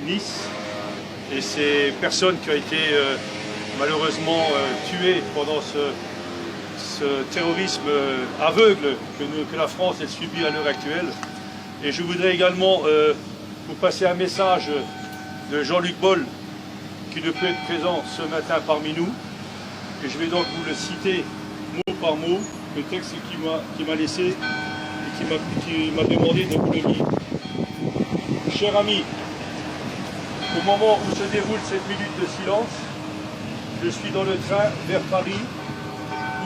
Nice et ces personnes qui ont été malheureusement tuées pendant ce terrorisme aveugle que la France elle subit à l'heure actuelle. Et je voudrais également vous passer un message de Jean-Luc Boll qui ne peut être présent ce matin parmi nous. Et je vais donc vous le citer mot par mot, le texte qu'il m'a laissé et qui m'a demandé de vous le lire. Cher ami, au moment où se déroule cette minute de silence, je suis dans le train vers Paris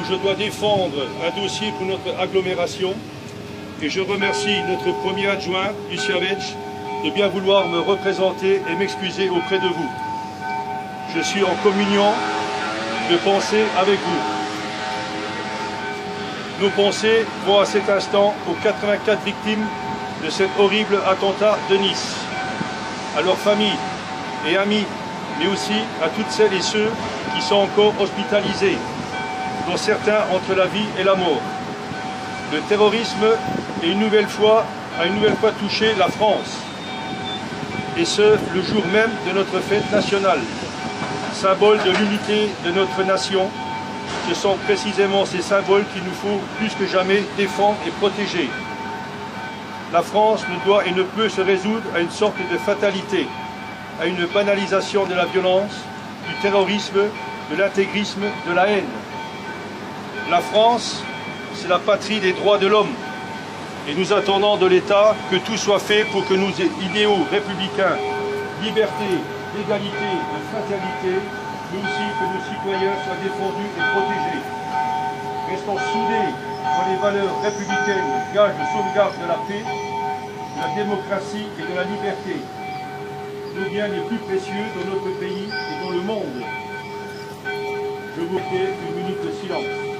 où je dois défendre un dossier pour notre agglomération et je remercie notre premier adjoint, Lucien Vetch, de bien vouloir me représenter et m'excuser auprès de vous. Je suis en communion de pensée avec vous. Nos pensées vont à cet instant aux 84 victimes de cet horrible attentat de Nice, à leurs familles et amis, mais aussi à toutes celles et ceux qui sont encore hospitalisés, dont certains entre la vie et la mort. Le terrorisme a une nouvelle fois touché la France, et ce, le jour même de notre fête nationale, symbole de l'unité de notre nation. Ce sont précisément ces symboles qu'il nous faut plus que jamais défendre et protéger. La France ne doit et ne peut se résoudre à une sorte de fatalité, à une banalisation de la violence, du terrorisme, de l'intégrisme, de la haine. La France, c'est la patrie des droits de l'homme. Et nous attendons de l'État que tout soit fait pour que nos idéaux républicains, liberté, d'égalité, de fraternité, mais aussi que nos citoyens soient défendus et protégés. Restons soudés dans les valeurs républicaines, gage de sauvegarde de la paix, de la démocratie et de la liberté, nos biens les plus précieux dans notre pays et dans le monde. Je vous prie une minute de silence.